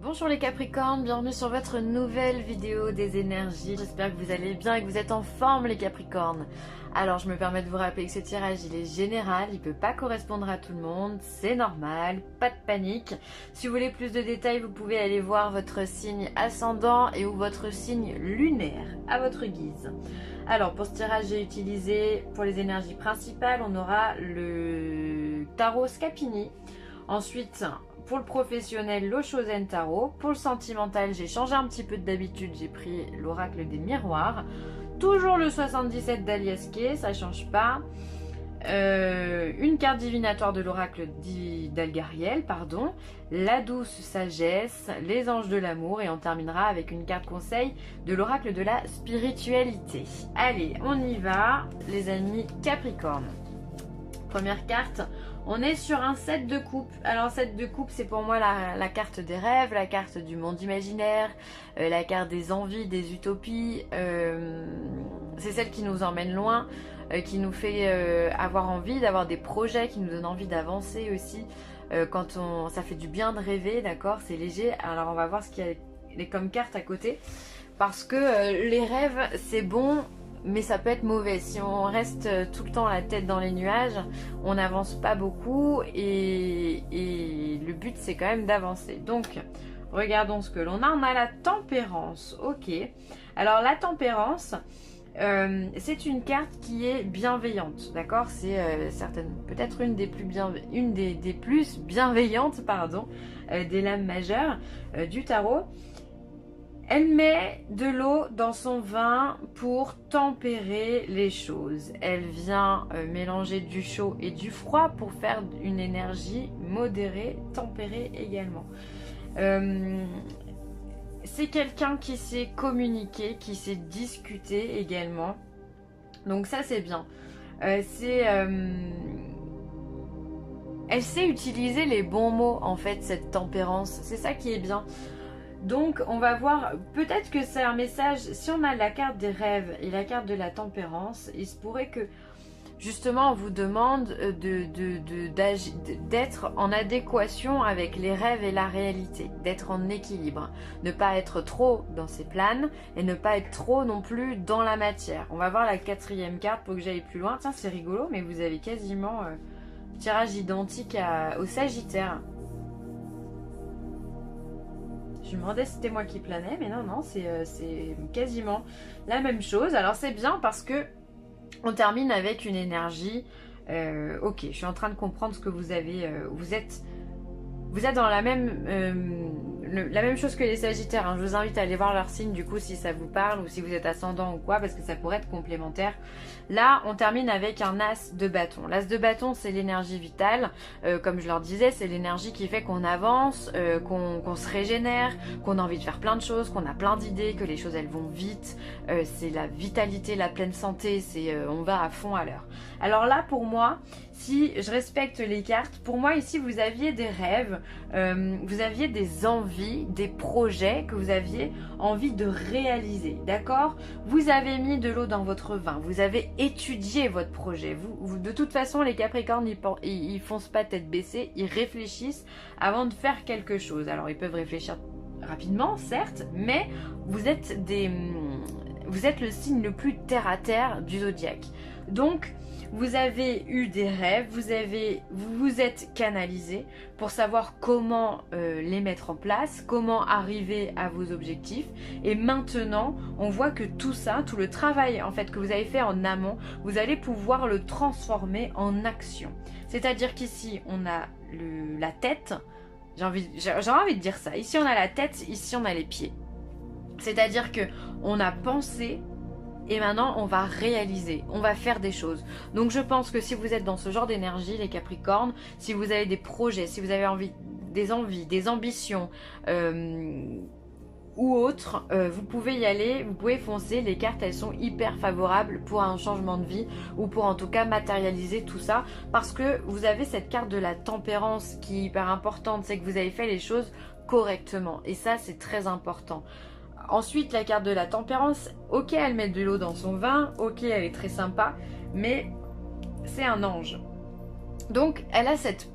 Bonjour les Capricornes, bienvenue sur votre nouvelle vidéo des énergies. J'espère que vous allez bien et que vous êtes en forme les Capricornes. Alors je me permets de vous rappeler que ce tirage il est général, il ne peut pas correspondre à tout le monde, c'est normal, pas de panique. Si vous voulez plus de détails, vous pouvez aller voir votre signe ascendant et ou votre signe lunaire à votre guise. Alors pour ce tirage j'ai utilisé pour les énergies principales, on aura le tarot Scapini. Ensuite, pour le professionnel, l'Oshozen Tarot. Pour le sentimental, j'ai changé un petit peu d'habitude. J'ai pris l'oracle des miroirs. Toujours le 77 d'Aliaske, ça change pas. Une carte divinatoire de l'oracle d'Algariel, pardon. La douce sagesse, les anges de l'amour. Et on terminera avec une carte conseil de l'oracle de la spiritualité. Allez, on y va, les amis Capricorne. Première carte, on est sur un 7 de coupe. Alors 7 de coupe, c'est pour moi la carte des rêves, la carte du monde imaginaire, la carte des envies, des utopies. C'est celle qui nous emmène loin, qui nous fait avoir envie d'avoir des projets, qui nous donne envie d'avancer aussi. Ça fait du bien de rêver, d'accord, c'est léger. Alors on va voir ce qu'il y a comme carte à côté. Parce que les rêves, c'est bon, mais ça peut être mauvais. Si on reste tout le temps la tête dans les nuages, on n'avance pas beaucoup et le but c'est quand même d'avancer. Donc regardons ce que l'on a. On a la tempérance, ok. Alors la tempérance, c'est une carte qui est bienveillante, d'accord. C'est peut-être une des plus bienveillantes, pardon, des lames majeures du tarot. Elle met de l'eau dans son vin pour tempérer les choses. Elle vient mélanger du chaud et du froid pour faire une énergie modérée, tempérée également. C'est quelqu'un qui sait communiquer, qui sait discuter également. Donc ça c'est bien. Elle sait utiliser les bons mots en fait, cette tempérance. C'est ça qui est bien. Donc on va voir, peut-être que c'est un message, si on a la carte des rêves et la carte de la tempérance, il se pourrait que justement on vous demande d'être en adéquation avec les rêves et la réalité, d'être en équilibre, ne pas être trop dans ses planes et ne pas être trop non plus dans la matière. On va voir la quatrième carte pour que j'aille plus loin. Tiens, c'est rigolo, mais vous avez quasiment tirage identique au Sagittaire. Je me demandais si c'était moi qui planais, mais non, c'est quasiment la même chose. Alors c'est bien parce que on termine avec une énergie. Ok, je suis en train de comprendre ce que vous avez. Vous êtes dans la même chose que les Sagittaires. Hein. Je vous invite à aller voir leur signe du coup si ça vous parle ou si vous êtes ascendant ou quoi, parce que ça pourrait être complémentaire. Là, on termine avec un as de bâton. L'as de bâton, c'est l'énergie vitale. Comme je leur disais, c'est l'énergie qui fait qu'on avance, qu'on se régénère, qu'on a envie de faire plein de choses, qu'on a plein d'idées, que les choses elles vont vite. C'est la vitalité, la pleine santé, c'est on va à fond à l'heure. Alors là, pour moi, si je respecte les cartes, pour moi ici vous aviez des rêves, vous aviez des envies, des projets que vous aviez envie de réaliser, d'accord? Vous avez mis de l'eau dans votre vin, vous avez étudié votre projet. De toute façon, les Capricornes, ils foncent pas tête baissée, ils réfléchissent avant de faire quelque chose. Alors ils peuvent réfléchir rapidement, certes, mais vous êtes le signe le plus terre à terre du zodiaque. Donc vous avez eu des rêves, vous vous êtes canalisé pour savoir comment les mettre en place, comment arriver à vos objectifs. Et maintenant, on voit que tout ça, tout le travail en fait que vous avez fait en amont, vous allez pouvoir le transformer en action. C'est-à-dire qu'ici, on a la tête, j'ai envie de dire ça. Ici, on a la tête, ici, on a les pieds. C'est-à-dire que on a pensé. Et maintenant, on va réaliser, on va faire des choses. Donc je pense que si vous êtes dans ce genre d'énergie, les Capricornes, si vous avez des projets, si vous avez des envies, des ambitions ou autres, vous pouvez y aller, vous pouvez foncer. Les cartes, elles sont hyper favorables pour un changement de vie ou pour en tout cas matérialiser tout ça. Parce que vous avez cette carte de la tempérance qui est hyper importante, c'est que vous avez fait les choses correctement. Et ça, c'est très important. Ensuite, la carte de la tempérance, ok, elle met de l'eau dans son vin, ok, elle est très sympa, mais c'est un ange. Donc, elle a cette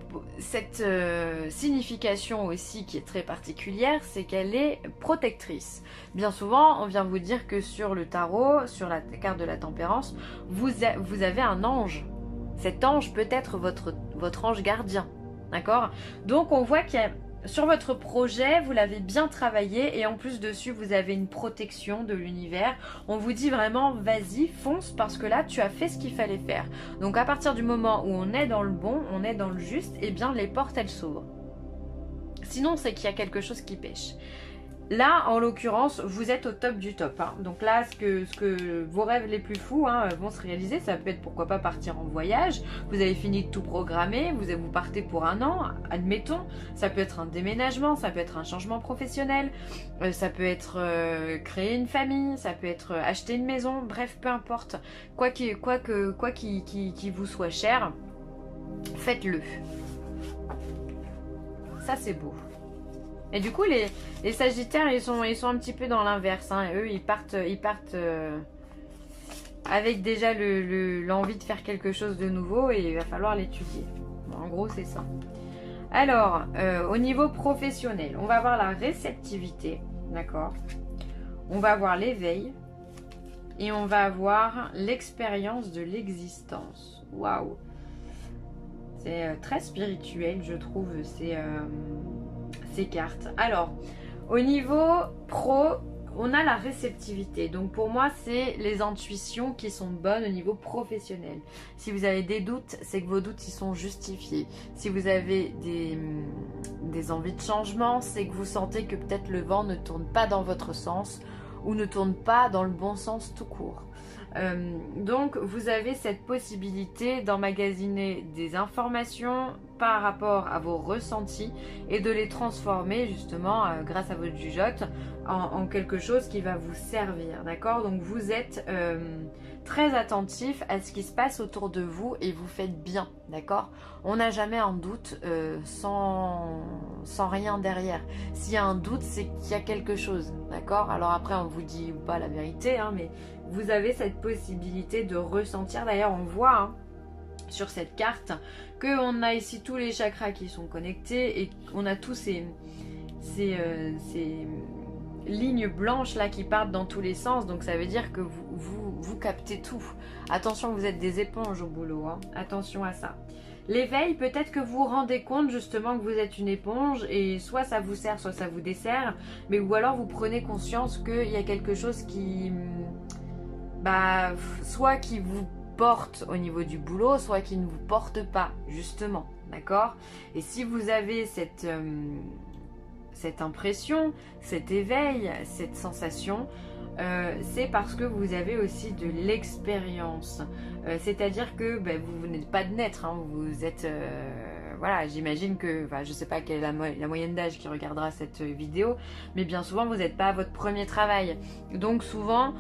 signification aussi qui est très particulière, c'est qu'elle est protectrice. Bien souvent, on vient vous dire que sur le tarot, sur la carte de la tempérance, vous avez un ange. Cet ange peut être votre ange gardien. D'accord? Donc on voit qu'il y a sur votre projet, vous l'avez bien travaillé et en plus dessus, vous avez une protection de l'univers. On vous dit vraiment, vas-y, fonce parce que là, tu as fait ce qu'il fallait faire. Donc à partir du moment où on est dans le bon, on est dans le juste, eh bien les portes, elles s'ouvrent. Sinon, c'est qu'il y a quelque chose qui pêche. Là, en l'occurrence, vous êtes au top du top. Hein. Donc là, ce que vos rêves les plus fous vont se réaliser. Ça peut être pourquoi pas partir en voyage. Vous avez fini de tout programmer. Vous partez pour un an, admettons. Ça peut être un déménagement, ça peut être un changement professionnel. Ça peut être créer une famille, ça peut être acheter une maison. Bref, peu importe. Quoi qui vous soit cher, faites-le. Ça, c'est beau. Et du coup, les Sagittaires, ils sont un petit peu dans l'inverse. Hein. Eux, ils partent avec déjà l'envie de faire quelque chose de nouveau et il va falloir l'étudier. Bon, en gros, c'est ça. Alors, au niveau professionnel, on va avoir la réceptivité, d'accord? On va avoir l'éveil et on va avoir l'expérience de l'existence. Waouh! C'est très spirituel, je trouve, ces cartes. Alors, au niveau pro, on a la réceptivité. Donc pour moi, c'est les intuitions qui sont bonnes au niveau professionnel. Si vous avez des doutes, c'est que vos doutes ils sont justifiés. Si vous avez des envies de changement, c'est que vous sentez que peut-être le vent ne tourne pas dans votre sens ou ne tourne pas dans le bon sens tout court. Donc vous avez cette possibilité d'emmagasiner des informations par rapport à vos ressentis et de les transformer justement grâce à votre jugeote en quelque chose qui va vous servir, d'accord? Donc vous êtes très attentif à ce qui se passe autour de vous et vous faites bien, d'accord? On n'a jamais un doute sans rien derrière. S'il y a un doute, c'est qu'il y a quelque chose, d'accord? Alors après on vous dit ou pas la vérité, hein, mais vous avez cette possibilité de ressentir. D'ailleurs, on voit sur cette carte qu'on a ici tous les chakras qui sont connectés et on a tous ces lignes blanches là qui partent dans tous les sens. Donc ça veut dire que vous captez tout. Attention, vous êtes des éponges au boulot. Hein. Attention à ça. L'éveil, peut-être que vous vous rendez compte justement que vous êtes une éponge et soit ça vous sert, soit ça vous dessert. Mais ou alors vous prenez conscience qu'il y a quelque chose qui... soit qui vous porte au niveau du boulot, soit qui ne vous porte pas, justement, d'accord? Et si vous avez cette impression, cet éveil, cette sensation, c'est parce que vous avez aussi de l'expérience. C'est-à-dire que vous n'êtes pas de naître, hein, vous êtes... voilà, j'imagine que, je sais pas quelle est la moyenne d'âge qui regardera cette vidéo, mais bien souvent vous n'êtes pas à votre premier travail. Donc souvent,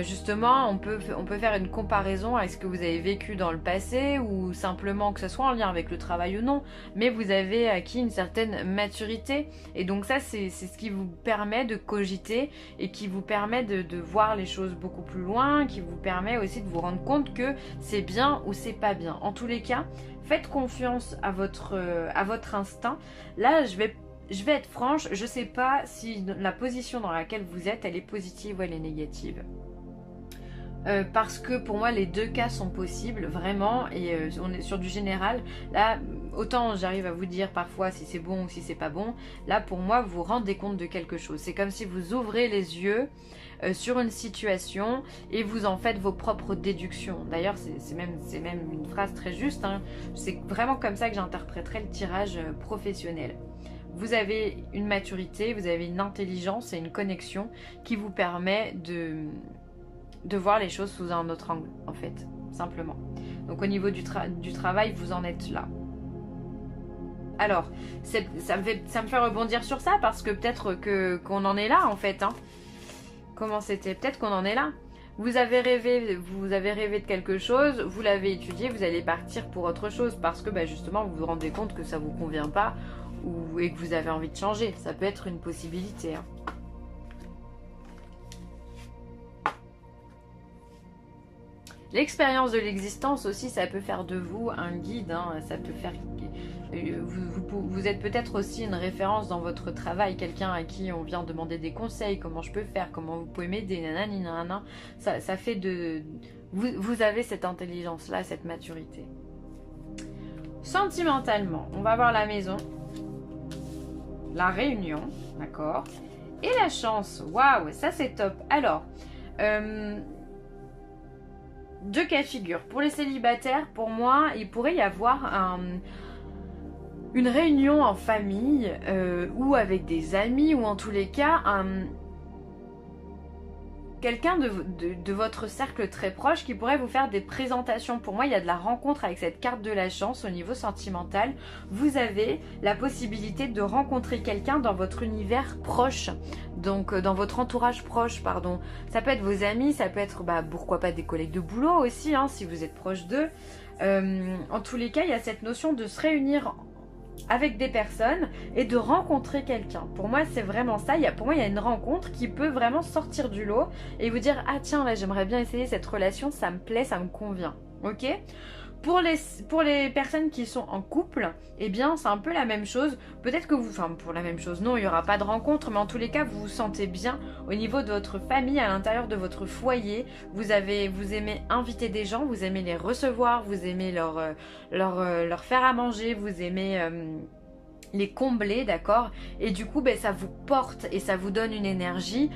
justement, on peut faire une comparaison avec ce que vous avez vécu dans le passé ou simplement que ce soit en lien avec le travail ou non, mais vous avez acquis une certaine maturité et donc ça c'est ce qui vous permet de cogiter et qui vous permet de voir les choses beaucoup plus loin, qui vous permet aussi de vous rendre compte que c'est bien ou c'est pas bien. En tous les cas, faites confiance à votre instinct. Là, je vais être franche, je ne sais pas si la position dans laquelle vous êtes, elle est positive ou elle est négative. Parce que pour moi, les deux cas sont possibles, vraiment, et on est sur du général. Là, autant j'arrive à vous dire parfois si c'est bon ou si c'est pas bon. Là, pour moi, vous vous rendez compte de quelque chose. C'est comme si vous ouvrez les yeux sur une situation et vous en faites vos propres déductions. D'ailleurs, c'est même une phrase très juste. Hein. C'est vraiment comme ça que j'interpréterais le tirage professionnel. Vous avez une maturité, vous avez une intelligence et une connexion qui vous permet de voir les choses sous un autre angle, en fait, simplement. Donc au niveau du travail, vous en êtes là. Alors, ça me fait rebondir sur ça parce que peut-être qu'on en est là, en fait. Hein. Comment c'était? Peut-être qu'on en est là. Vous avez rêvé de quelque chose, vous l'avez étudié, vous allez partir pour autre chose parce que justement, vous vous rendez compte que ça ne vous convient pas et que vous avez envie de changer. Ça peut être une possibilité. Hein. L'expérience de l'existence aussi, ça peut faire de vous un guide, hein, ça peut faire... Vous êtes peut-être aussi une référence dans votre travail, quelqu'un à qui on vient demander des conseils, comment je peux faire, comment vous pouvez m'aider, nanani, nanana. Ça fait de... Vous avez cette intelligence-là, cette maturité. Sentimentalement, on va voir la maison, la réunion, d'accord, et la chance. Waouh, ça c'est top. Alors, deux cas de figure. Pour les célibataires, pour moi, il pourrait y avoir une réunion en famille ou avec des amis, ou en tous les cas quelqu'un de votre cercle très proche qui pourrait vous faire des présentations. Pour moi, il y a de la rencontre avec cette carte de la chance au niveau sentimental. Vous avez la possibilité de rencontrer quelqu'un dans votre univers proche, donc dans votre entourage proche, pardon. Ça peut être vos amis, ça peut être, pourquoi pas des collègues de boulot aussi, hein, si vous êtes proche d'eux. En tous les cas, il y a cette notion de se réunir avec des personnes et de rencontrer quelqu'un. Pour moi, c'est vraiment ça. Pour moi, il y a une rencontre qui peut vraiment sortir du lot et vous dire, ah tiens, là, j'aimerais bien essayer cette relation, ça me plaît, ça me convient. Ok ? Pour les personnes qui sont en couple, eh bien, c'est un peu la même chose. Peut-être que pour la même chose, non, il n'y aura pas de rencontre, mais en tous les cas, vous vous sentez bien au niveau de votre famille, à l'intérieur de votre foyer. Vous aimez inviter des gens, vous aimez les recevoir, vous aimez leur faire à manger, vous aimez les combler, d'accord? Et du coup, ça vous porte et ça vous donne une énergie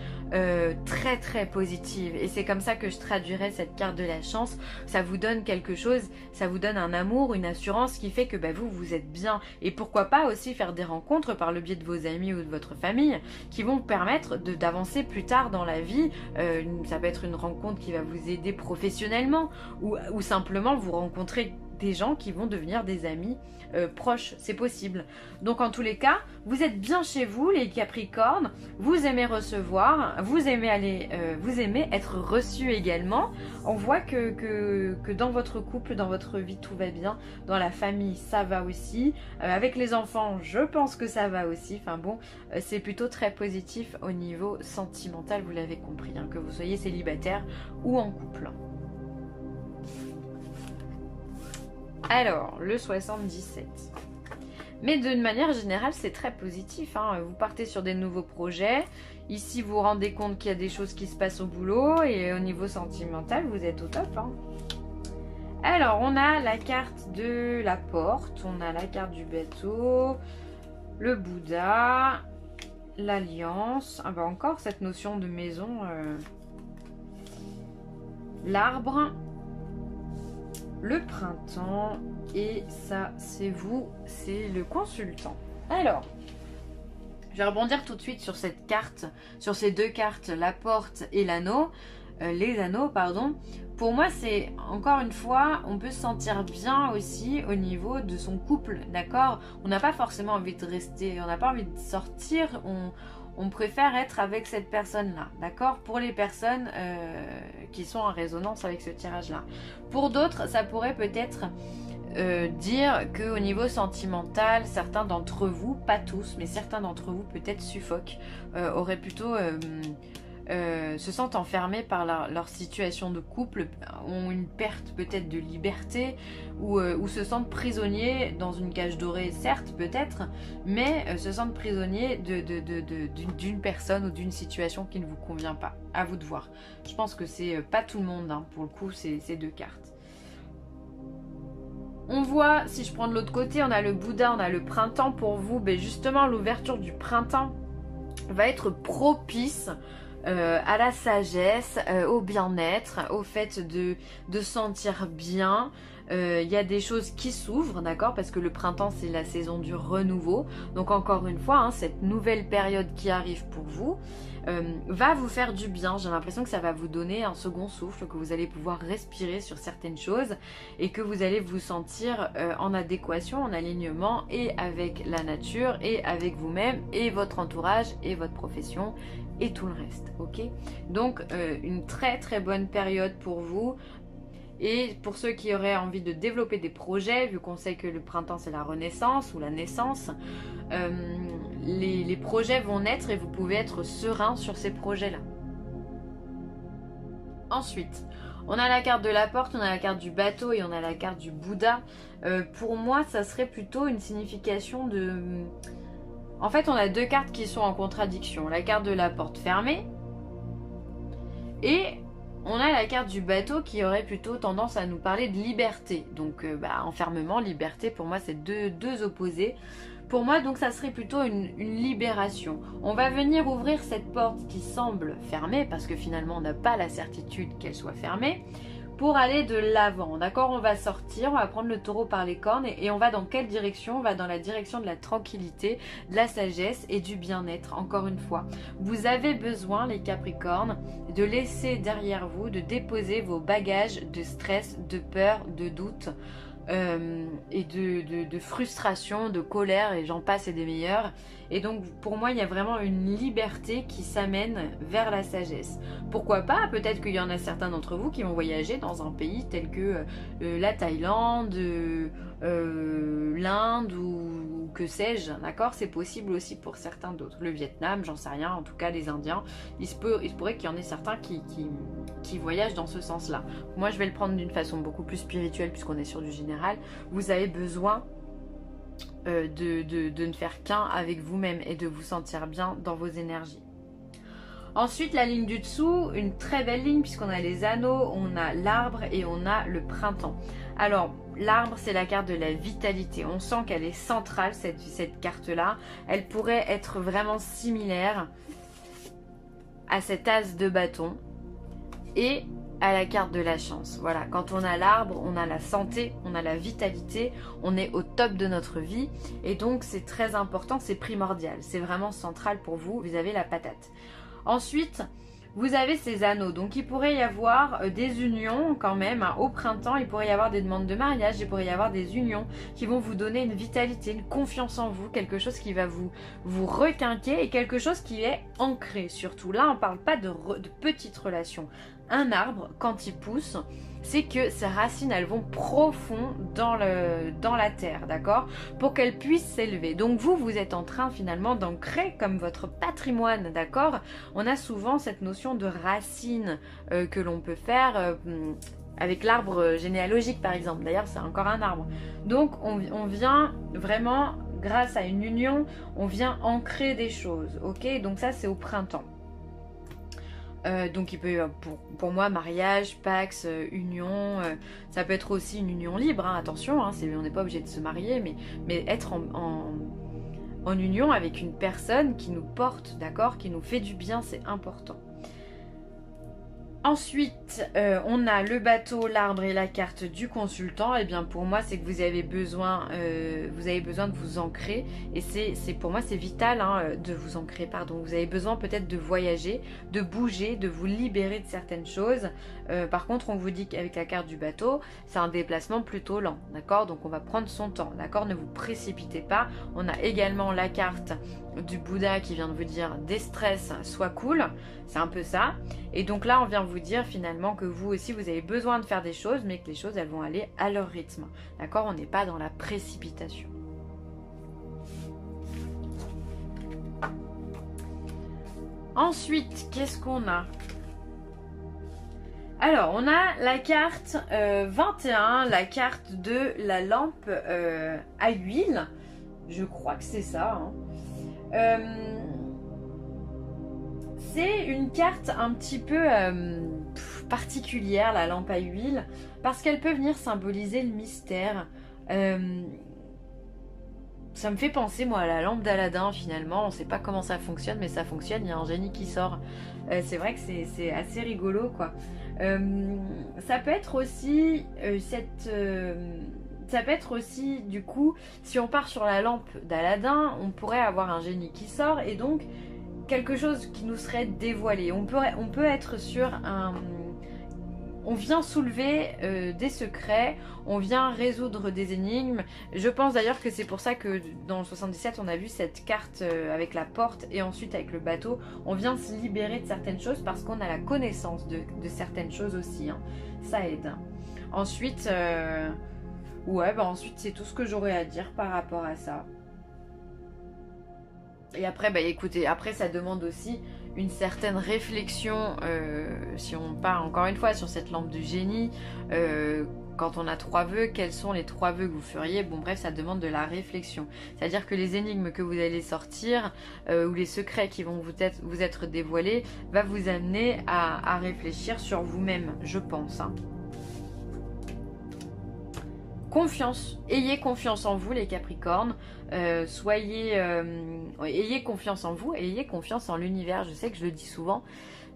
très très positive. Et c'est comme ça que je traduirais cette carte de la chance. Ça vous donne quelque chose, ça vous donne un amour, une assurance qui fait que vous êtes bien. Et pourquoi pas aussi faire des rencontres par le biais de vos amis ou de votre famille qui vont vous permettre d'avancer plus tard dans la vie. Ça peut être une rencontre qui va vous aider professionnellement ou simplement vous rencontrer des gens qui vont devenir des amis proches, c'est possible. Donc en tous les cas, vous êtes bien chez vous, les Capricornes, vous aimez recevoir, vous aimez être reçu également. On voit que dans votre couple, dans votre vie, tout va bien. Dans la famille, ça va aussi. Avec les enfants, je pense que ça va aussi. Enfin bon, c'est plutôt très positif au niveau sentimental, vous l'avez compris, hein, que vous soyez célibataire ou en couple. Alors, le 77. Mais d'une manière générale, c'est très positif, hein. Vous partez sur des nouveaux projets. Ici, vous vous rendez compte qu'il y a des choses qui se passent au boulot. Et au niveau sentimental, vous êtes au top, hein. Alors, on a la carte de la porte. On a la carte du bateau. Le Bouddha. L'alliance. Ah encore cette notion de maison. L'arbre. Le printemps, et ça c'est vous, c'est le consultant. Alors, je vais rebondir tout de suite sur cette carte, sur ces deux cartes, la porte et l'anneau, les anneaux, pardon. Pour moi, c'est, encore une fois, on peut se sentir bien aussi au niveau de son couple, d'accord? On n'a pas forcément envie de rester, on n'a pas envie de sortir, on préfère être avec cette personne-là, d'accord? Pour les personnes qui sont en résonance avec ce tirage-là. Pour d'autres, ça pourrait peut-être dire qu'au niveau sentimental, certains d'entre vous, pas tous, mais certains d'entre vous peut-être suffoquent, auraient plutôt... se sentent enfermés par leur situation de couple, ont une perte peut-être de liberté ou se sentent prisonniers dans une cage dorée, certes peut-être, mais se sentent prisonniers d'une personne ou d'une situation qui ne vous convient pas. À vous de voir. Je pense que c'est pas tout le monde, hein, pour le coup, ces deux cartes. On voit, si je prends de l'autre côté, on a le Bouddha, on a le printemps pour vous. Ben justement, l'ouverture du printemps va être propice à la sagesse, au bien-être, au fait de sentir bien. Il y a des choses qui s'ouvrent, d'accord, parce que le printemps c'est la saison du renouveau. Donc encore une fois, hein, cette nouvelle période qui arrive pour vous va vous faire du bien. J'ai l'impression que ça va vous donner un second souffle, que vous allez pouvoir respirer sur certaines choses et que vous allez vous sentir en adéquation, en alignement et avec la nature et avec vous-même et votre entourage et votre profession et tout le reste, ok? Donc une très très bonne période pour vous. Et pour ceux qui auraient envie de développer des projets, vu qu'on sait que le printemps c'est la renaissance ou la naissance, les projets vont naître et vous pouvez être serein sur ces projets-là. Ensuite, On a la carte de la porte, on a la carte du bateau et on a la carte du Bouddha. Pour moi, ça serait plutôt une signification de... En fait, on a deux cartes qui sont en contradiction. La carte de la porte fermée et on a la carte du bateau qui aurait plutôt tendance à nous parler de liberté. Donc enfermement, liberté, pour moi c'est deux opposés. Pour moi donc ça serait plutôt une libération. On va venir ouvrir cette porte qui semble fermée parce que finalement on n'a pas la certitude qu'elle soit fermée. Pour aller de l'avant, d'accord? On va sortir, on va prendre le taureau par les cornes et on va dans quelle direction? On va dans la direction de la tranquillité, de la sagesse et du bien-être, encore une fois. Vous avez besoin, les Capricornes, de laisser derrière vous, de déposer vos bagages de stress, de peur, de doute et de frustration, de colère et j'en passe et des meilleurs. Et donc pour moi il y a vraiment une liberté qui s'amène vers la sagesse. Pourquoi pas, peut-être qu'il y en a certains d'entre vous qui vont voyager dans un pays tel que la Thaïlande, l'Inde ou que sais-je, d'accord? C'est possible aussi pour certains d'autres. Le Vietnam, j'en sais rien, en tout cas les Indiens, il se pourrait qu'il y en ait certains qui voyagent dans ce sens-là. Moi je vais le prendre d'une façon beaucoup plus spirituelle puisqu'on est sur du général. Vous avez besoin de ne faire qu'un avec vous-même et de vous sentir bien dans vos énergies. Ensuite, la ligne du dessous, une très belle ligne puisqu'on a les anneaux, on a l'arbre et on a le printemps. Alors, l'arbre, c'est la carte de la vitalité. On sent qu'elle est centrale, cette carte-là. Elle pourrait être vraiment similaire à cet as de bâton et à la carte de la chance. Voilà, quand on a l'arbre, on a la santé, on a la vitalité, on est au top de notre vie et donc c'est très important, c'est primordial, c'est vraiment central pour vous, vous avez la patate. Ensuite, vous avez ces anneaux, donc il pourrait y avoir des unions quand même, hein. Au printemps, il pourrait y avoir des demandes de mariage, il pourrait y avoir des unions qui vont vous donner une vitalité, une confiance en vous, quelque chose qui va vous requinquer et quelque chose qui est ancré surtout. Là, on ne parle pas de petites relations. Un arbre, quand il pousse, c'est que ses racines, elles vont profond dans la terre, d'accord? Pour qu'elles puissent s'élever. Donc vous êtes en train finalement d'ancrer comme votre patrimoine, d'accord? On a souvent cette notion de racines que l'on peut faire avec l'arbre généalogique par exemple. D'ailleurs, c'est encore un arbre. Donc on vient vraiment, grâce à une union, on vient ancrer des choses, ok? Donc ça, c'est au printemps. Donc il peut, pour moi, mariage, pax, union, ça peut être aussi une union libre, hein, attention, hein, on n'est pas obligé de se marier, mais être en union avec une personne qui nous porte, d'accord, qui nous fait du bien, c'est important. Ensuite, on a le bateau, l'arbre et la carte du consultant. Et bien pour moi, c'est que vous avez besoin de vous ancrer. Et pour moi, c'est vital hein, de vous ancrer. Pardon. Vous avez besoin peut-être de voyager, de bouger, de vous libérer de certaines choses. Par contre, on vous dit qu'avec la carte du bateau, c'est un déplacement plutôt lent. D'accord? Donc on va prendre son temps. D'accord? Ne vous précipitez pas. On a également la carte du Bouddha qui vient de vous dire des stress, sois cool. C'est un peu ça. Et donc là, on vient vous dire finalement que vous aussi, vous avez besoin de faire des choses, mais que les choses, elles vont aller à leur rythme. D'accord? On n'est pas dans la précipitation. Ensuite, qu'est-ce qu'on a? Alors, on a la carte 21, la carte de la lampe à huile. Je crois que c'est ça. Hein. C'est une carte un petit peu particulière, la lampe à huile, parce qu'elle peut venir symboliser le mystère. Ça me fait penser, moi, à la lampe d'Aladin, finalement. On ne sait pas comment ça fonctionne, mais ça fonctionne, il y a un génie qui sort. C'est vrai que c'est assez rigolo, quoi. Ça peut être aussi ça peut être aussi, du coup, si on part sur la lampe d'Aladin, on pourrait avoir un génie qui sort et donc quelque chose qui nous serait dévoilé. On peut être sur un... On vient soulever des secrets, on vient résoudre des énigmes. Je pense d'ailleurs que c'est pour ça que dans le 77, on a vu cette carte avec la porte et ensuite avec le bateau. On vient se libérer de certaines choses parce qu'on a la connaissance de certaines choses aussi. Hein. Ça aide. Ensuite... Ouais, bah ensuite c'est tout ce que j'aurais à dire par rapport à ça. Et après, bah écoutez, après ça demande aussi une certaine réflexion, si on part encore une fois sur cette lampe du génie, quand on a 3 vœux, quels sont les 3 vœux que vous feriez? Bon bref, ça demande de la réflexion. C'est-à-dire que les énigmes que vous allez sortir, ou les secrets qui vont vous être dévoilés, va vous amener à réfléchir sur vous-même, je pense. Hein. Confiance, ayez confiance en vous les Capricornes, ayez confiance en vous et ayez confiance en l'univers, je sais que je le dis souvent,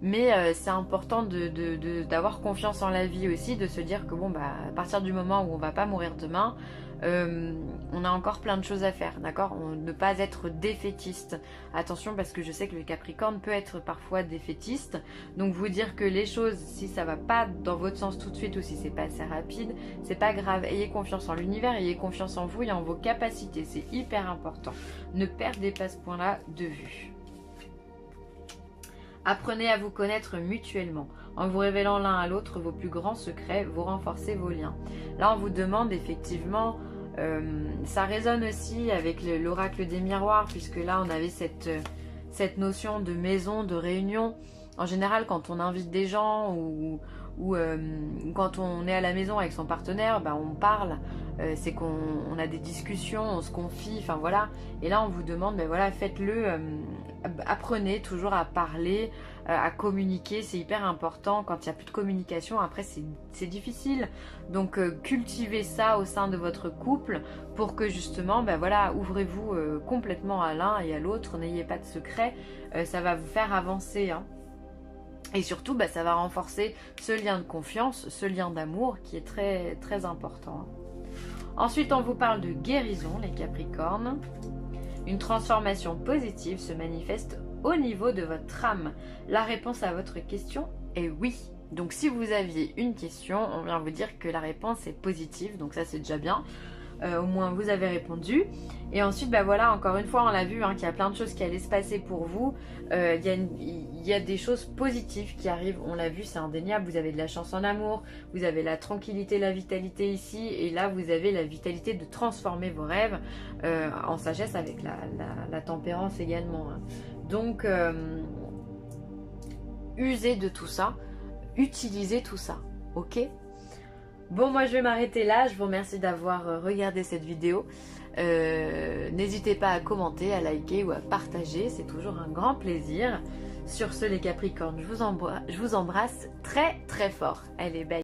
mais c'est important d'avoir confiance en la vie aussi, de se dire que bon bah à partir du moment où on va pas mourir demain, on a encore plein de choses à faire, d'accord? Ne pas être défaitiste. Attention parce que je sais que le Capricorne peut être parfois défaitiste. Donc vous dire que les choses, si ça va pas dans votre sens tout de suite ou si c'est pas assez rapide, c'est pas grave. Ayez confiance en l'univers, ayez confiance en vous et en vos capacités. C'est hyper important. Ne perdez pas ce point-là de vue. Apprenez à vous connaître mutuellement. En vous révélant l'un à l'autre vos plus grands secrets, vous renforcez vos liens. Là, on vous demande effectivement, ça résonne aussi avec l'oracle des miroirs, puisque là, on avait cette notion de maison, de réunion. En général, quand on invite des gens ou quand on est à la maison avec son partenaire, bah, on parle, c'est qu'on a des discussions, on se confie, enfin voilà. Et là, on vous demande, ben voilà, faites-le, apprenez toujours à parler, à communiquer, c'est hyper important. Quand il n'y a plus de communication, après c'est difficile. Donc cultivez ça au sein de votre couple pour que justement, ben voilà, ouvrez-vous complètement à l'un et à l'autre, n'ayez pas de secret, ça va vous faire avancer, hein. Et surtout, bah, ça va renforcer ce lien de confiance, ce lien d'amour qui est très, très important. Ensuite, on vous parle de guérison, les Capricornes. Une transformation positive se manifeste au niveau de votre âme. La réponse à votre question est oui. Donc si vous aviez une question, on vient vous dire que la réponse est positive, donc ça c'est déjà bien. Au moins vous avez répondu. Et ensuite, bah voilà, encore une fois, on l'a vu, hein, qu'il y a plein de choses qui allaient se passer pour vous. Il y a des choses positives qui arrivent, on l'a vu, c'est indéniable. Vous avez de la chance en amour, vous avez la tranquillité, la vitalité ici. Et là, vous avez la vitalité de transformer vos rêves en sagesse avec la tempérance également. Hein. Donc, usez de tout ça, utilisez tout ça, ok ? Bon, moi je vais m'arrêter là, je vous remercie d'avoir regardé cette vidéo. N'hésitez pas à commenter, à liker ou à partager, c'est toujours un grand plaisir. Sur ce les Capricornes, je vous embrasse très très fort. Allez, bye.